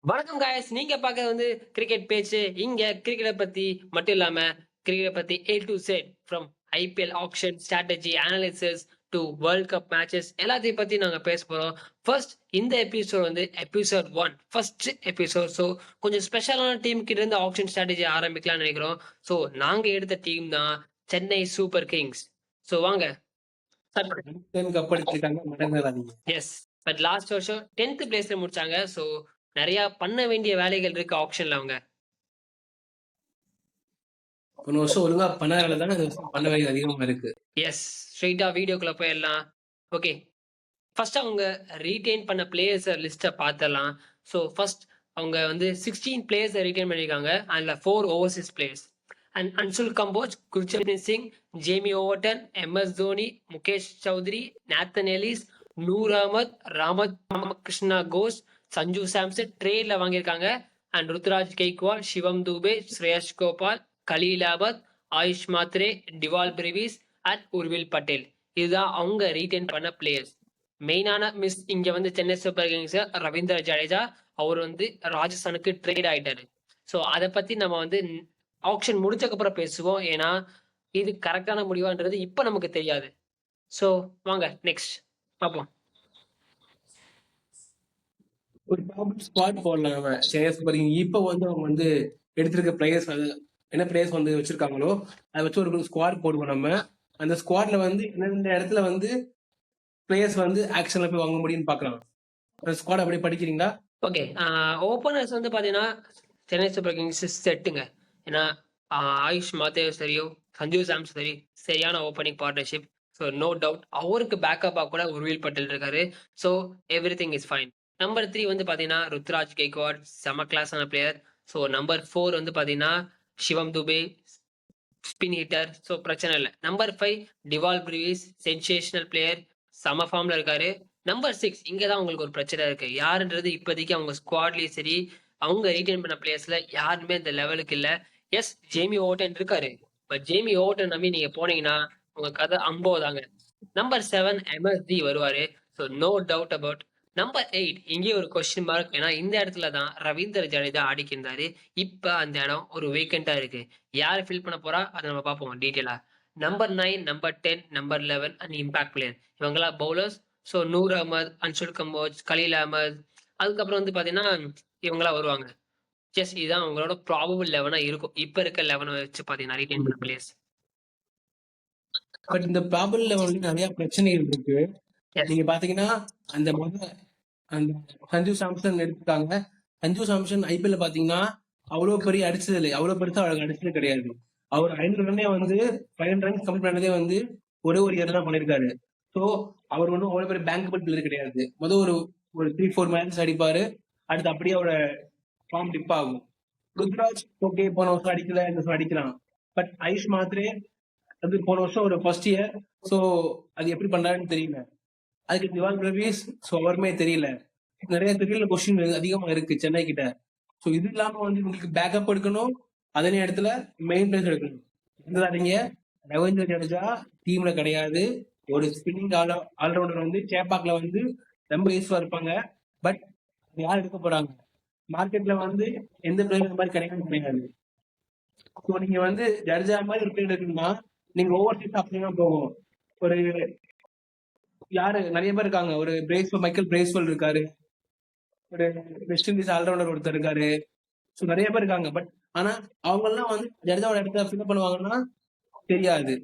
வணக்கம் காய்ஸ், நீங்க பார்க்கறது கிரிக்கெட் பேச்சு. இங்க கிரிக்கெட்டை பத்தி மட்டும் இல்லாம கிரிக்கெட்டை பத்தி A to Z from IPL action strategy analysis to world cup matches எல்லாத்தையும் பத்தி நாங்க பேச போறோம். ஃபர்ஸ்ட் இந்த episode episode 1 first episode. So கொஞ்சம் ஸ்பெஷலான டீம் கிட்ட இருந்து ஆக்ஷன் ஸ்ட்ராட்டஜி ஆரம்பிக்கலாம்னு நினைக்கிறோம். ஸோ நாங்க எடுத்த டீம் தான் சென்னை சூப்பர் கிங்ஸ். ஸோ வாங்க ஸ்டார்ட் பண்ணுங்க. கப் அடிச்சிருக்காங்க, மறந்துடாதீங்க. எஸ், பட் லாஸ்ட் வருஷம் 10th பிளேஸ்ல முடிச்சாங்க. ஸோ நிறைய பண்ண வேண்டிய வேலைகள் இருக்கு ஆப்ஷன்ல அவங்க. போன வருஷம் ஒழுங்கா பண்ணாதனால தானே இந்த வருஷம் பண்ண வேண்டியது அதிகமா இருக்கு. எஸ், ஸ்ட்ரெயிட்டா வீடியோக்குள்ள போயிடலாம். ஓகே, ஃபர்ஸ்ட் அவங்க ரீடைன் பண்ண பிளேயர்ஸ் லிஸ்ட்டை பார்த்துடலாம். ஸோ ஃபர்ஸ்ட் அவங்க 16 பிளேயர்ஸை ரீடைன் பண்ணியிருக்காங்க. அதில் 4 overseas players and Anshul Kamboj, Gurjapneet Singh, Jamie Overton, MS Dhoni, Mukesh Choudhary, Nathan Ellis, Noor Ahmad, Ramakrishna Ghosh, Sanju Samson ட்ரேட்ல வாங்கியிருக்காங்க. And Ruturaj Gaikwad, Shivam Dube, Shreyas Gopal, Khaleel Ahmed, Ayush Mhatre, Dewald Brevis and Urvil Patel. இதுதான் அவங்க ரீடைன் பண்ண பிளேயர்ஸ். மெயினான மிஸ் இங்க சென்னை சூப்பர் கிங்ஸ் ரவீந்திர ஜடேஜா அவர் ராஜஸ்தானுக்கு ட்ரேட் ஆயிட்டாரு. ஸோ அதை பத்தி நம்ம ஆக்ஷன் முடிச்சதுக்கு அப்புறம் பேசுவோம். ஏன்னா இது கரெக்டான முடிவான்றது இப்ப நமக்கு தெரியாது. ஸோ வாங்க நெக்ஸ்ட் பார்ப்போம். ஒரு ப்ராப்ளம் ஸ்குவாட் போடலாம் நம்ம சென்னை சூப்பர் கிங். இப்போ அவங்க எடுத்திருக்க பிளேயர்ஸ் என்ன பிளேயர்ஸ் வச்சிருக்காங்களோ அதை வச்சு ஒரு ஸ்குவாட் போடுவோம். நம்ம அந்த ஸ்குவாட்ல எந்தெந்த இடத்துல பிளேயர்ஸ் ஆக்ஷன்ல போய் வாங்க முடியும்னு பார்க்கலாம். அந்த ஸ்குவாட் அப்படி படிக்கிறீங்களா? ஓகே, ஓப்பனர்ஸ் பாத்தீங்கன்னா சென்னை சூப்பர் கிங்ஸ் செட்டுங்க. ஏன்னா ஆயுஷ் மாத்தேவ் சரியோ, சஞ்சு சாம்சன் சரி, சரியான opening partnership. So no doubt அவருக்கு பேக்கப்பாக கூட உர்வில் பட்டேல் இருக்காரு. So everything is fine. Number 3 பாத்தீங்கன்னா ருத்ராஜ் கெய்க்வாட், செம கிளாஸான பிளேயர். ஸோ நம்பர் 4 பாத்தீங்கன்னா சிவம் துபே, ஸ்பின் ஹிட்டர். ஸோ பிரச்சனை இல்லை. நம்பர் 5 டிவால் பிரிவிஸ், சென்சேஷனல் பிளேயர், சம ஃபார்ம்ல இருக்காரு. நம்பர் 6 இங்கதான் உங்களுக்கு ஒரு பிரச்சனை இருக்கு. யாருன்றது இப்போதைக்கு அவங்க ஸ்குவாட்லயும் சரி, அவங்க ரீடைன் பண்ண பிளேயர்ஸ்ல யாருமே இந்த லெவலுக்கு இல்ல. எஸ், ஜேமி ஓவர்டன் இருக்காரு. பட் ஜேமி ஓவர்டன் நம்பி நீங்க போனீங்கன்னா உங்க கதை அம்போதாங்க. நம்பர் 7 MSD வருவாரு. So no doubt about. Number 8 இங்கே ஒரு கொஸ்டின் மார்க். ஏன்னா இந்த இடத்துல தான் ரவீந்திர ஜடேஜா ஆடிக்கிருந்தாரு. இப்ப அந்த இடம் ஒரு வேக்கண்டா இருக்கு. யார் ஃபில் பண்ண போறா அதை நம்ம பார்ப்போம் டீட்டெயிலா. Number 9, number 10, number 11 and impact player இவங்கெல்லாம் பவுலர்ஸ். ஸோ நூர் அகமது, அன்சுல் கம்போஜ், கலீல் அஹமத், அதுக்கப்புறம் பாத்தீங்கன்னா இவங்களா வருவாங்க. ஜஸ்ட் இதுதான் அவங்களோட ப்ராபபிள் 11 இருக்கும். இப்ப இருக்க 11 வச்சு பாத்தீங்கன்னா ரீடைன் பண்ண பிளேயர்ஸ். பட் இந்த ப்ராபபிள் லெவல்ல நிறைய பிரச்சனைகள் இருக்கு. நீங்க பாத்தீங்கன்னா அந்த சஞ்சு சாம்சன் எடுத்துட்டாங்க. சஞ்சு சாம்சன் IPL பாத்தீங்கன்னா அவ்வளவு பெரிய அடிச்சது இல்லை, அவ்வளவு பெருசா அவருக்கு அடிச்சது கிடையாது. அவர் 500 ரன்னே 500 ரன்ஸ் கம்ப்ளீட் பண்ணதே ஒரே ஒரு இயர் தான் பண்ணிருக்காரு. ஸோ அவர் அவ்வளவு பெரிய பேங்கபிள் பிளேயர் கிடையாது. ஒரு 3-4 மேட்ச் அடிப்பாரு, அடுத்து அப்படியே அவரோட ஃபார்ம் டிப் ஆகும். ருத்ராஜ் ஓகே, போன வருஷம் அடிக்கல, இந்த வருஷம் அடிக்கலாம். பட் ஆயுஷ் மாத்ரே அது போன வருஷம் ஒரு ஃபர்ஸ்ட் இயர். ஸோ அது எப்படி பண்றாருன்னு தெரியல. அதுக்கு திவால் பிரவீஸ் அவருமே தெரியல. நிறைய தெரியல கொஸ்டின் அதிகமா இருக்கு சென்னை கிட்ட. ஸோ இது இல்லாம உங்களுக்கு பேக்கப் எடுக்கணும், அதே நேரத்துல மெயின் பிளேஸ் எடுக்கணும். இருந்தாதீங்க, ரவீந்திர ஜடேஜா டீம்ல கிடையாது. ஒரு ஸ்பின்னிங் ஆல்ரவுண்டர் சேப்பாக்ல ரொம்ப யூஸ்ஃபுல்லா இருப்பாங்க. பட் யார் எடுக்க போறாங்க? மார்க்கெட்ல எந்த பிளேயர் இந்த மாதிரி கிடையாது. ஸோ நீங்க ஜடேஜா மாதிரி ஒரு பிளேயர் இருக்குன்னா நீங்க ஓவர்சீஸ் அப்படின்னா போகும். ஒரு யாரு நிறைய பேர் இருக்காங்க. ஒரு மைக்கேல் பிரேஸ்வெல் இருக்காரு, ஒரு வெஸ்ட் இண்டீஸ் ஆல்ரவுண்டர் ஒருத்தர் இருக்காரு. ஸோ நிறைய பேர் இருக்காங்க. பட் ஆனா அவங்க எல்லாம் ஜடேஜாவோட இடத்துல ஃபில் பண்ணுவாங்கன்னா தெரியாது.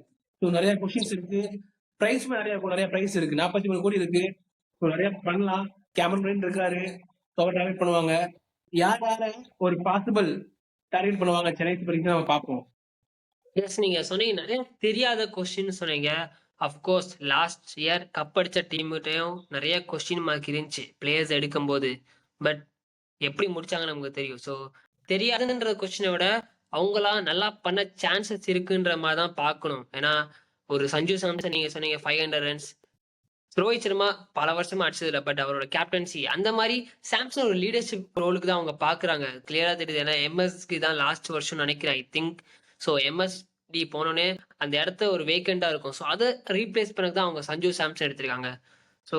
ஸோ நிறைய கொஸ்டின்ஸ் இருக்கு. பிரைஸுமே நிறைய பிரைஸ் இருக்கு. 43 கோடி இருக்கு. ஸோ நிறைய பண்ணலாம். கேமரன் இருக்காரு, அவர் டார்கெட் பண்ணுவாங்க. யார ஒரு பாசிபிள் டார்கெட் பண்ணுவாங்க சென்னை சூப்பர் கிங்ஸ் நம்ம பார்ப்போம். எஸ், நீங்க சொன்னீங்க நிறைய தெரியாத கொஸ்டின் சொன்னீங்க. அஃப்கோர்ஸ் லாஸ்ட் இயர் கப் அடிச்ச டீம்கிட்டையும் நிறைய கொஸ்டின் மார்க் இருந்துச்சு பிளேயர்ஸ் எடுக்கும் போது. பட் எப்படி முடிச்சாங்கன்னு நமக்கு தெரியும். ஸோ தெரியாதுன்ற கொஸ்டினை விட அவங்களா நல்லா பண்ண சான்சஸ் இருக்குன்ற மாதிரி தான் பார்க்கணும். ஏன்னா ஒரு சஞ்சு சாம்சன் நீங்க சொன்னீங்க 500 ரன்ஸ். ரோஹித் சர்மா பல வருஷமா அடிச்சது இல்லை. பட் அவரோட கேப்டன்சி அந்த மாதிரி சாம்சன் ஒரு லீடர்ஷிப் ரோலுக்கு தான் அவங்க பாக்குறாங்க. கிளியரா தெரியுது. ஏன்னா MSக்கு தான் லாஸ்ட் வருஷம் நினைக்கிறேன், ஐ திங்க். ஸோ MSD போனோடனே அந்த இடத்த ஒரு வேக்கண்டா இருக்கும். ஸோ அதை ரீப்ளேஸ் பண்ணக்கு தான் அவங்க சஞ்சு சாம்சன் எடுத்திருக்காங்க. ஸோ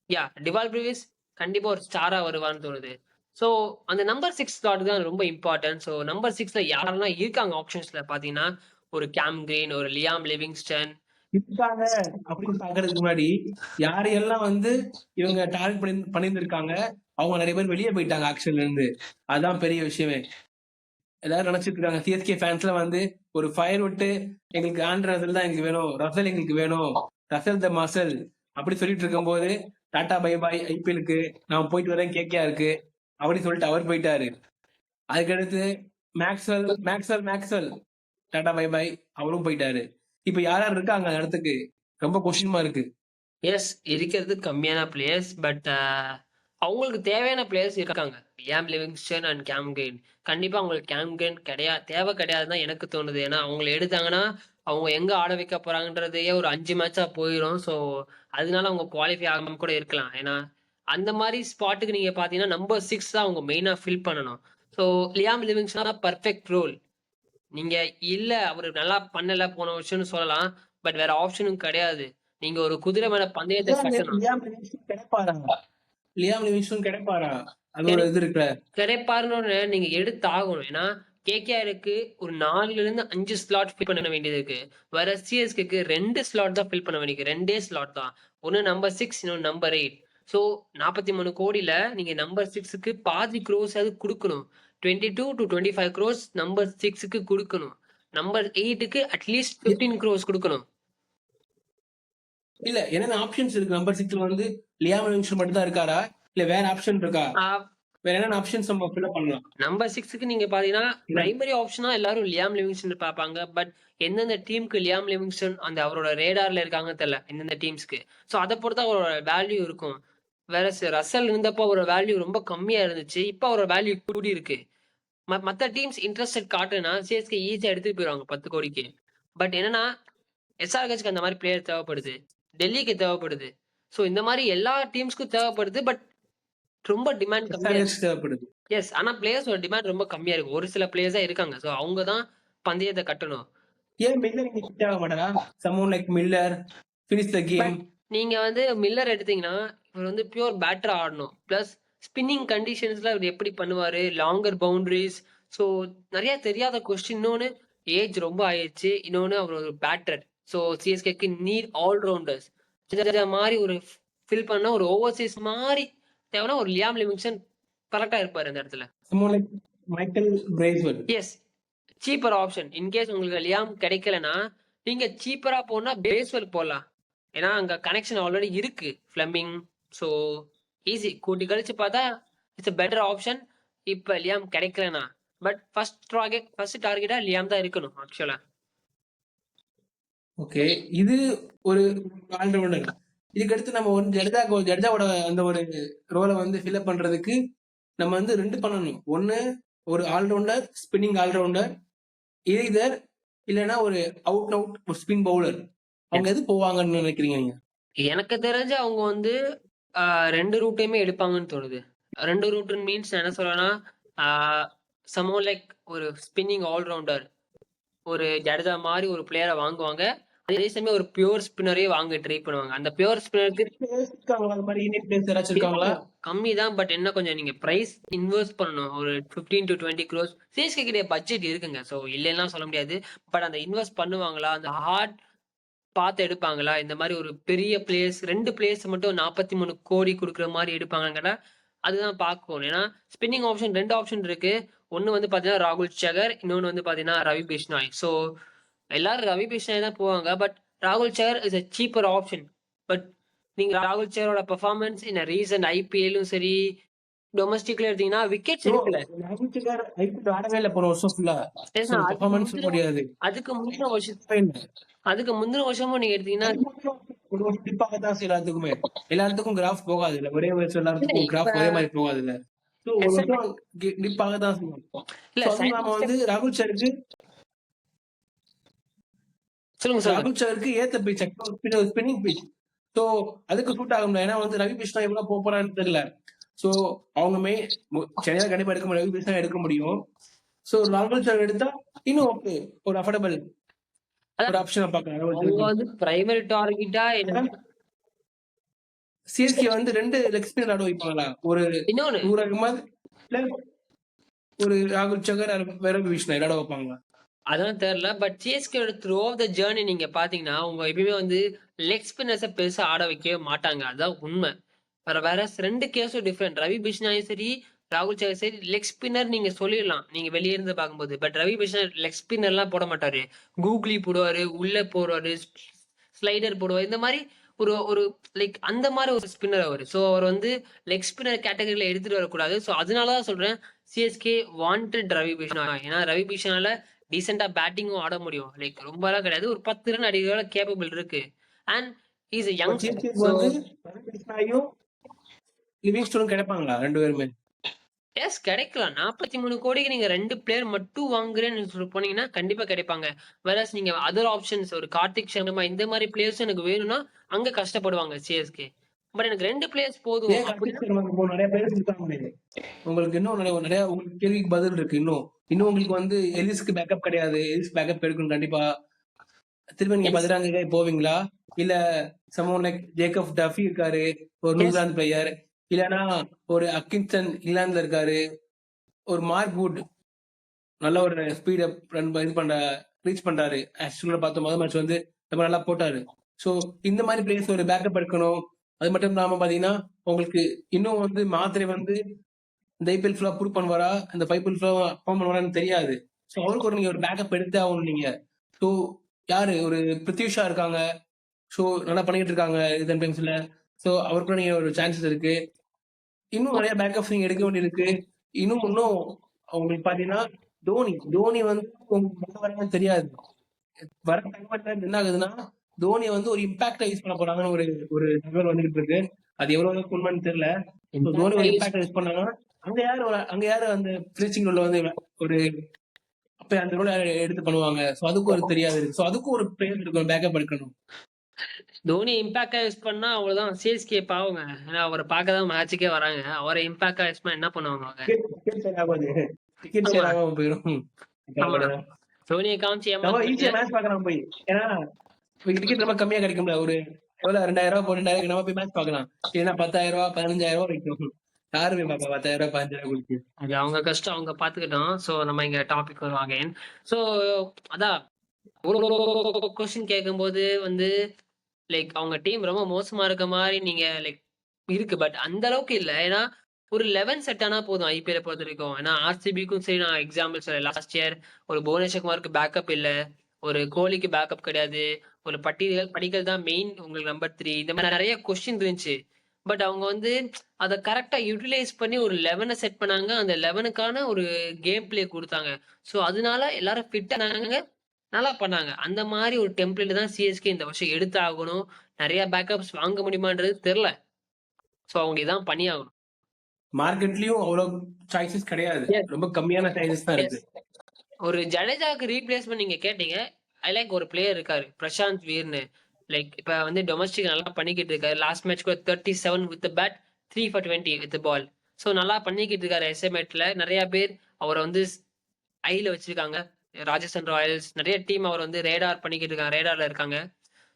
யா, டிவால் பிரிவிஸ் கண்டிப்பா ஒரு ஸ்டாரா வருவான்னு தோணுது. ஸோ அந்த நம்பர் 6 ஸ்லாட் தான் ரொம்ப இம்பார்ட்டன்ட். ஸோ நம்பர் 6ல யாரெல்லாம் இருக்காங்க ஆப்ஷன்ஸ்ல பார்த்தீங்கன்னா, ஒரு கேம் கிரீன், ஒரு லியாம் லிவிங்ஸ்டன். இருக்காங்க அப்படின்னு பாக்குறதுக்கு முன்னாடி யாரையெல்லாம் வந்து இவங்க டார்கெட் பண்ணியிருந்திருக்காங்க, அவங்க நிறைய பேர் வெளியே போயிட்டாங்க ஆக்ஷன்ல இருந்து. அதான் பெரிய விஷயமே. எல்லாரும் நினைச்சிட்டு இருக்காங்க சிஎஸ்கே ஃபேன்ஸ்ல வந்து ஒரு ஃபயர் விட்டு எங்களுக்கு ஆண்ட்ரே ரசல் தான் எங்களுக்கு வேணும், ரசல் எங்களுக்கு வேணும், ரசல் த மசல் அப்படி சொல்லிட்டு இருக்கும்போது டாடா பை பாய் ஐபிஎலுக்கு நான் போயிட்டு வரேன் கேகேஆர் இருக்கு அப்படின்னு சொல்லிட்டு அவர் போயிட்டாரு. அதுக்கடுத்து Maxwell Maxwell Maxwell tata bye bye அவரும் போயிட்டாரு. இப்ப யார் யார் இருக்காங்க அந்த இடத்துக்கு ரொம்ப கொஸ்டின் இருக்கு. எஸ், இருக்கிறது கம்மியான பிளேயர்ஸ். பட் அவங்களுக்கு தேவையான பிளேயர்ஸ் இருக்காங்க. Liam Livingstone and Cam Green. கண்டிப்பா அவங்களுக்கு கேம் கிரீன் தேவை கிடையாதுன்னு தான் எனக்கு தோணுது. ஏன்னா அவங்கள எடுத்தாங்கன்னா அவங்க எங்க ஆட வைக்க போறாங்கன்றதையே ஒரு 5 மேட்சா போயிடும். ஸோ அதனால அவங்க குவாலிஃபை ஆகாம கூட இருக்கலாம். ஏன்னா அந்த மாதிரி ஸ்பாட்டுக்கு நீங்க பாத்தீங்கன்னா நம்பர் 6 தான் அவங்க மெயினா ஃபில் பண்ணணும். ஸோ லியாம் லிவிங்ஸ்டன் தான் பர்ஃபெக்ட் ரோல். நீங்க இல்ல அவரு நல்லா பண்ணல போன வருஷம்னு சொல்லலாம். பட் வேற ஆப்ஷனும் கிடையாது. நீங்க ஒரு குதிரை மேல பந்தயத்தை கட்டணும். லியாம் லிவிங்ஸ்டன் கிடைப்பாரா? அது ஒரு இது இருக்குல்ல. கிடைப்பாருன்னு நீங்க எடுத்து ஆகணும். ஏன்னா கேகேஆருக்கு ஒரு 4ல இருந்து 5 ஸ்லாட் ஃபில் பண்ண வேண்டியது இருக்கு. வேற சிஎஸ்கேக்கு 2 ஸ்லாட் தான் ஃபில் பண்ண வேண்டியது. 2 ஸ்லாட் தான். ஒன்னு நம்பர் 6, இன்னொன்னு நம்பர் 8. ஸோ 43 கோடியில நீங்க நம்பர் 6க்கு பாதி க்ரோஸ் அது கொடுக்கணும். 22 to 25 crores நம்பர் 6க்கு கொடுக்கணும். நம்பர் 8க்கு அட்லீஸ்ட் 15 crores கொடுக்கணும். இல்ல என்னென்ன ஆப்ஷன்ஸ் இருக்கு நம்பர் 6ல வந்து லியாம் லிவிங்ஸ்டன் மட்டும் தான் இருக்காரா இல்ல வேற ஆப்ஷன் இருக்கா? வேற என்னென்ன ஆப்ஷன்ஸ் நம்ம ஃபில் பண்ணலாம்? நம்பர் 6க்கு நீங்க பாத்தீங்கன்னா பிரைமரி ஆப்ஷனா எல்லாரும் லியாம் லிவிங்ஸ்டன் பார்ப்பாங்க. பட் எந்தெந்த டீமுக்கு லியாம் லிவிங்ஸ்டன் அந்த அவரோட ரேடார்ல இருக்காங்க தெரியல எந்தெந்த டீம்ஸ்க்கு. ஸோ அதை பொறுத்து அவரோட வேல்யூ இருக்கும். வேற ரசல் இருந்தப்போ அவரோட வேல்யூ ரொம்ப கம்மியா இருந்துச்சு. இப்போ அவரோட வேல்யூ கூடி இருக்கு. மத்த டீம்ஸ் இன்ட்ரெஸ்டட் காட்டுனா சிஎஸ்கே ஈஸியா எடுத்துட்டு போயிருவாங்க 10 கோடிக்கு. பட் என்னன்னா எஸ்ஆர்ஹெச்க்கு அந்த மாதிரி பிளேயர் தேவைப்படுது, டெல்லிக்கு தேவைப்படுது. ஸோ இந்த மாதிரி எல்லா டீம்ஸ்க்கும் தேவைப்படுது. பட் ரொம்ப டிமாண்ட் கம்மியா தேவைப்படுது. எஸ், ஆனா பிளேயர்ஸோட டிமாண்ட் ரொம்ப கம்மியா இருக்கு. ஒரு சில பிளேயர்ஸ் தான் இருக்காங்க. ஸோ அவங்க தான் பந்தயத்தை கட்டணும். ஏன் மில்லர் இங்க ஃபிட் ஆக மாட்டாரா? Someone like Miller finish the game. நீங்க வந்து மில்லர் எடுத்தீங்கன்னா இவர் வந்து பியூர் பேட்டர் ஆடணும். பிளஸ் ஸ்பின்னிங் கண்டிஷன்ஸ்ல அவர் எப்படி பண்ணுவாரு, லாங்கர் பவுண்டரிஸ். ஸோ நிறைய தெரியாத கொஸ்டின். இன்னொன்னு ஏஜ் ரொம்ப ஆயிடுச்சு. இன்னொன்னு அவர் ஒரு பேட்டர். ஸோ சிஎஸ்கேக்கு நீட் ஆல்ரவுண்டர்ஸ் மாதிரி ஒரு ஃபில் பண்ண ஒரு ஓவர்சீஸ் மாதிரி தேவைன்னா ஒரு லியாம் லிவிங்ஸ்டன் கரெக்டா இருப்பாரு அந்த இடத்துல. Michael Bracewell. Yes, cheaper option. In case உங்களுக்கு லியாம் கிடைக்கலனா நீங்க சீப்பரா போனா பேஸ்வெல் போடலாம். ஏன்னா அங்க கனெக்ஷன் ஆல்ரெடி இருக்கு ஃபிளமிங். ஸோ ஈஸி கூட்டி கழிச்சு பார்த்தா இட்ஸ் பெட்டர் ஆப்ஷன். இப்ப லியாம் கிடைக்கலனா பட் ஃபர்ஸ்ட் டார்கெட்டா லியாம் தான் இருக்கணும் ஆக்சுவலா. ஓகே, இது ஒரு ஆல்ரவுண்டர். இதுக்கு அடுத்து நம்ம வந்து ஜடேஜாவோட அந்த ஒரு ரோலை வந்து ஃபில்அப் பண்றதுக்கு நம்ம வந்து 2 பண்ணணும். ஒன்னு ஒரு ஆல்ரவுண்டர், ஸ்பின்னிங் ஆல்ரவுண்டர், இதர் இல்லைன்னா ஒரு அவுட் ஒரு ஸ்பின் பவுலர். அவங்க எது போவாங்கன்னு நினைக்கிறீங்க நீங்க? எனக்கு தெரிஞ்சு அவங்க வந்து 2 ரூட்டையுமே எடுப்பாங்கன்னு தோணுது. 2 ரூட் மீன்ஸ் என்ன சொல்லனா சமோன் லைக் ஒரு ஸ்பின்னிங் ஆல்ரவுண்டர், ஒரு ஜடேஜா மாதிரி ஒரு பிளேயரை வாங்குவாங்க. அதே சமயம் ஒரு பியூர் ஸ்பின்னரே வாங்க ட்ரை பண்ணுவாங்க. அந்த பியூர் ஸ்பின்னருக்கு கம்மி தான். பட் என்ன கொஞ்சம் நீங்க பிரைஸ் இன்வெஸ்ட் பண்ணணும். ஒரு 15 to 20 crores சிஎஸ்கே கிட்ட பட்ஜெட் இருக்குங்க. ஸோ இல்லைன்னா சொல்ல முடியாது. பட் அந்த இன்வெஸ்ட் பண்ணுவாங்களா, அந்த ஹார்ட் பார்த்து எடுப்பாங்களா, இந்த மாதிரி ஒரு பெரிய பிளேயர்ஸ் 2 பிளேயர்ஸ் மட்டும் 43 கோடி கொடுக்குற மாதிரி எடுப்பாங்கன்னு அதுதான் பார்க்கணும். ஏன்னா ஸ்பின்னிங் ஆப்ஷன் 2 ஆப்ஷன் இருக்கு. ஒன்னு வந்து பாத்தீங்கன்னா ராகுல் சகர், இன்னொன்னு வந்து பாத்தீங்கன்னா ரவி பிஷ்னாய். ஸோ எல்லாரும் ரவி பிஷ்னாய் தான் போவாங்க. பட் ராகுல் சகர் is a cheaper option. But நீங்க ராகுல் சகரோட பெர்ஃபார்மன்ஸ் இந்த ரீசன்ட் ஐபிஎல்லும் சரி டொமஸ்டிக்ல எடுத்தீங்கன்னா விக்கெட்ஸ் எடுக்கல. ஆடவே இல்ல போன வருஷம் ஃபுல்லா. பெர்ஃபார்மன்ஸ் முடியாது. அதுக்கு முந்தின வருஷமும் நீங்க எடுத்தீங்கன்னா எல்லாத்துக்கும் கிராஃப் போகாது இல்ல. ஒரே வருஷம் எல்லாத்துக்கும் கிராஃப் ஒரே மாதிரி போகாது இல்ல. ராகுல் சருக்கு ராகுல் சருக்கு ஏத்த பிச் ஸ்பின்னிங் பிச். சோ அதுக்கு சூட் ஆகும். ஏன்னா வந்து ரவி பிஷ்ணா எவ்வளவு போறான்னு தெரியல. சோ அவங்க சென்னையில கண்டிப்பா எடுக்க முடியும். ரவி பிஷ்ணா எடுக்க முடியும். சோ ராகுல் சர் எடுத்தா இன்னும் ஓகே, ஒரு அஃபோர்டபிள் ஒரு ஆப்ஷனை பார்க்கலாம். பிரைமரி டார்கெட்டா சிஎஸ்கே வந்து 2 லெக் ஸ்பின்னர் ஆட வைப்பாங்களா? ஒரு 100 அகமது ஒரு ராகுல் சகர் வேற விஷயம் விளையாட வைப்பாங்க. அதான் தெரியல. பட் சிஎஸ்கேவோட த்ரூ ஆஃப் த ஜர்னி நீங்க பார்த்தீங்கன்னா, அவங்க எப்பயுமே வந்து லெக் ஸ்பின்னர்ஸ பெருசா ஆட வைக்கவே மாட்டாங்க. அதான் உண்ம. வேற 2 கேஸும் டிஃபரெண்ட். ரவி பிஷ்னாயும் சரி, ராகுல் சகர் சரி, லெக் ஸ்பின்னர் நீங்க சொல்லிடலாம். நீங்க வெளிய இருந்து பார்க்கும்போது. பட் ரவி பிஷ்னா லெக் ஸ்பின்னர்லாம் போட மாட்டாரு. கூக்லி போடுவாரு, உள்ள போடுவாரு, ஸ்லைடர் போடுவாரு. இந்த மாரி ஒரு ஒரு லைக் அந்த மாரி ஒரு ஸ்பின்னர் அவரு. ஸோ அவர் வந்து லெக் ஸ்பின்னர் கேட்டகரில எடுத்துட்டு வரக்கூடாது. ஸோ அதனால தான் சொல்றேன், சிஎஸ்கே வாண்டட் ரவி பிஷ்னா. ஏன்னா ரவி பிஷ்னால டீசென்ட்டா பேட்டிங்கும் ஆட முடியும். லைக் ரொம்பலாம் கிடையாது. ஒரு 10 ரன் அடிக்கிற கேப்பபிள் இருக்கு. அண்ட் ஹி இஸ் எ இப்போ யங்ஸ்டர். சிஎஸ்கேக்கு ஸோ வந்து ரவி கிருஷ்ணாயும் லிவிங்ஸ்டனும் கிடைப்பாங்களா 2 பேருமே? எஸ் கிடைக்கலாம். 43 கோடிக்கு நீங்க 2 பிளேயர் மட்டும் வாங்குறேன்னு போனீங்கன்னா, கண்டிப்பா கிடைப்பாங்க. வேறஸ் நீங்க அதர் ஆப்ஷன்ஸ் ஒரு கார்த்திக் சர்மா இந்த மாரி பிளேயர்ஸ் எனக்கு வேணும்னா, அங்க கஷ்டப்படுவாங்க சிஎஸ்கே. பட் எனக்கு 2 பிளேயர்ஸ் போதும் ஏன் கார்த்திக் அப்படின்னா சர்மாக்கு இப்போ நிறைய பேர் இருக்காங்களே. உங்களுக்கு இன்னும் நிறைய உங்களுக்கு கேள்விக்கு பதில் இருக்கு இன்னும். இன்னும் உங்களுக்கு வந்து எலிஸ்க்கு பேக்கப் கிடையாது. எலிஸ் பேக்கப் எடுக்கணும் கண்டிப்பா. திரும்ப நீங்க எஸ், 14 போவீங்களா? இல்ல சமோன் லைக் ஜேக்கப் டஃபி இருக்காரு, ஒரு எஸ். New Zealand player. இல்லனா ஒரு அக்கின்சன் இங்கிலாந்துல இருக்காரு. ஒரு மார்க் வுட் நல்ல ஒரு ஸ்பீட் அப் ரன் இது பண்ற ரீச் பண்றாரு. ஆக்சுவலா பார்த்தோம் முதல் மேட்ச் வந்து ரொம்ப நல்லா போட்டாரு. ஸோ இந்த மாதிரி பிளேயர்ஸ் ஒரு பேக்கப் எடுக்கணும். அது மட்டும் இல்லாம பாத்தீங்கன்னா உங்களுக்கு இன்னும் வந்து மாத்திரை வந்து இந்த ஐபிஎல் ஃபுல்லா ப்ரூவ் பண்ணுவாரா, இந்த ஐபிஎல் ஃபுல்லா பர்ஃபார்ம் பண்ணுவாரான்னு தெரியாது. ஸோ அவருக்கு ஒரு நீங்க ஒரு பேக்கப் எடுத்தே ஆகணும் நீங்க. ஸோ யாரு ஒரு பிரித்யூஷா இருக்காங்க. ஸோ நல்லா பண்ணிட்டு இருக்காங்க இதன் டைம்ஸ்ல. ஸோ அவருக்கும் நீங்க ஒரு சான்சஸ் இருக்கு. இன்னும் நிறைய பேக்கப்ஸ் நீங்க எடுக்க வேண்டியிருக்கு. இன்னும் உங்களுக்கு பாத்தீங்கன்னா தோனி வந்து உங்களுக்கு வர வரைக்கும் தெரியாது. வர டைம்ல என்ன ஆகுதுன்னா தோனியை வந்து ஒரு இம்பாக்டா யூஸ் பண்ண போறாங்கன்னு ஒரு ஒரு தகவல் வந்துகிட்டு இருக்கு. அது எவ்வளவு உண்மைன்னு தெரியல. So, தோனி ஒரு இம்பாக்டா யூஸ் பண்ணாங்கன்னா அங்க யாரு அந்த பினிஷிங் ரோல்ல வந்து ஒரு அப்ப அந்த ரோல எடுத்து பண்ணுவாங்க. சோ அதுக்கும் ஒரு தெரியாது இருக்கு. சோ அதுக்கும் ஒரு பிளேயர் இருக்கும் பேக்கப் எடுக்கணும். தோனி இம்பாக்டா யூஸ் பண்ணா அவ்வளவுதான். சிஎஸ்கே பாவங்க. ஏன்னா அவரை பார்க்க தான் மேட்சுக்கே வராங்க. அவரை இம்பாக்டா யூஸ் பண்ணா என்ன பண்ணுவாங்க அவங்க? டிக்கெட் சேல் ஆகாது. டிக்கெட் ஆமா, சேல் ஆகாம போயிடும். ஆமா. தோனியை காமிச்சு நம்ம ஏமாத்துறது. ஈஸியா மேட்ச் பாக்கலாம் போய். ஏன்னா டிக்கெட் ரொம்ப கம்மியா கிடைக்கும்ல. ஒரு எவ்வளவு 2000 ரூபாய் 2000 நம்ம போய் மேட்ச் பார்க்கலாம். இல்லைன்னா 10,000 15,000 வைக்கும். யாருமே பாப்பா 10,000 15,000 கொடுத்து. அது அவங்க கஷ்டம் அவங்க பாத்துக்கிட்டோம். சோ நம்ம இங்க டாபிக் வருவோம் அகைன். சோ அதான் ஒரு கொஸ்டின் கேட்கும்போது வந்து லைக் அவங்க டீம் ரொம்ப மோசமா இருக்க மாரி நீங்க லைக் இருக்கு. பட் அந்த அளவுக்கு இல்ல. ஏன்னா ஒரு 11 செட் ஆனா போதும் ஐபிஎல் பொறுத்தவரைக்கும். ஏன்னா ஆர்சிபிக்கும் சரி நான் எக்ஸாம்பிள் சொல்றேன். லாஸ்ட் இயர் ஒரு புவனேஸ்வர் குமாருக்கு பேக்கப் இல்ல. ஒரு கோலிக்கு பேக்கப் கிடையாது. ஒரு படிக்கல் தான் மெயின் உங்களுக்கு நம்பர் 3. இந்த மாதிரி நிறைய கொஸ்டின் இருந்துச்சு. பட் அவங்க வந்து அத கரெக்ட்டா யுட்டிலைஸ் பண்ணி ஒரு 11 செட் பண்ணாங்க. அந்த 11க்கான ஒரு கேம் பிளே குடுத்தாங்க. சோ அதனால எல்லாரும் ஃபிட்டா இருந்தாங்க. நல்லா பண்ணாங்க. அந்த மாரி ஒரு டெம்ப்ளேட் தான் சிஎஸ்கே இந்த வருஷம் எடுத்தாகணும். நெறைய பேக்கப்ஸ் வாங்க முடியுமான்றது தெரியல. சோ அவங்க இதான் பண்ணியாகணும். மார்க்கெட்லயும் அவ்வளவு சாய்ஸஸ் கிடையாது. எஸ், ரொம்ப கம்மியான சாய்ஸஸ் தான் இருக்கு. எஸ். ஒரு ஜடேஜாக்கு ரீப்ளேஸ்மென்ட் நீங்க கேட்டீங்க. ஐ லைக் ஒரு பிளேயர் இருக்காரு. பிரசாந்த் வீர்ன்னு. லைக் இப்ப வந்து டொமஸ்டிக் நல்லா பண்ணிக்கிட்டு இருக்காரு. லாஸ்ட் மேட்ச் கூட 37 with bat, 3 for 20 with ball. So நல்லா பண்ணிக்கிட்டு இருக்காரு எஸ்எம்எட்ல. நெறைய பேர் அவர வந்து ஐல வச்சிருக்காங்க. ராஜஸ்தான் ராயல்ஸ் நெறைய டீம் அவர் வந்து ரேடார் பண்ணிக்கிட்டு இருக்காங்க. ரேடார்ல இருக்காங்க.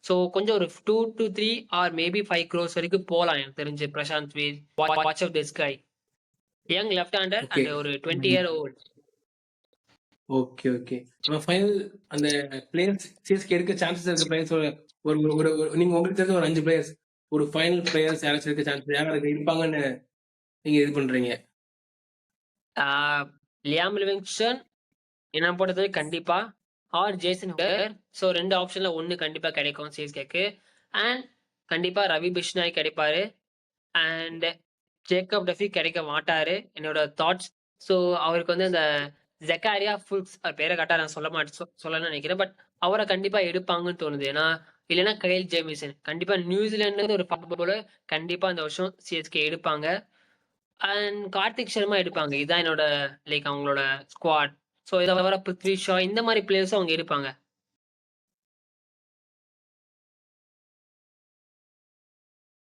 சோ கொஞ்சம் ஒரு 2 to 3 ஆர் மேபி 5 crores வரைக்கும் போலாம் எனக்கு தெரிஞ்சு Prashant Veer. Watch out this guy. Young left hander okay and ஒரு 20 இயர் ஓல்ட். ஓகே ஓகே நம்ம ஃபைனல் அந்த பிளேயர்ஸ் சிஎஸ்கே எடுக்க சான்சஸ் இருக்க பிளேயர்ஸ் ஒரு ஒரு ஒரு ஒரு- நீங்க உங்களுக்கு தெரிஞ்ச ஒரு 5 பிளேயர்ஸ் ஒரு ஃபைனல் பிளேயர்ஸ் யாராச்சும் இருக்க சான்சஸ் யாராவது இருப்பாங்கன்னு நீங்க இது பண்றீங்க? லியாம் லிவிங்ஸ்டன் என்ன பொறுத்தவரை கண்டிப்பா ஆர் ஜேசன் ஹூடர். ஸோ 2 ஆப்ஷன்ல ஒன்னு கண்டிப்பா கிடைக்கும் சிஎஸ்கேக்கு. அண்ட் கண்டிப்பா ரவி பிஷ்னாய் கிடைப்பாரு. அண்ட் ஜேக்கப் டஃபி கிடைக்க மாட்டாரு என்னோட தாட்ஸ். ஸோ அவருக்கு வந்து அந்த ஜெக்காரியா ஃபுல்ஸ் அவர் பேரை கரெக்டா நான் சொல்ல மாட்டேன் சொல்லணும்னு நினைக்கிறேன். பட் அவரை கண்டிப்பா எடுப்பாங்கன்னு தோணுது. ஏன்னா இல்லைன்னா கைல் ஜேமிசன் கண்டிப்பா நியூசிலாந்து ஒரு போல கண்டிப்பா இந்த வருஷம் சிஎஸ்கே எடுப்பாங்க. அண்ட் கார்த்திக் சர்மா எடுப்பாங்க. இதான் என்னோட லைக் அவங்களோட ஸ்குவாட். ஸோ இதை தவிர பிருத்வி ஷா இந்த மாதிரி பிளேயர்ஸும் அவங்க எடுப்பாங்க.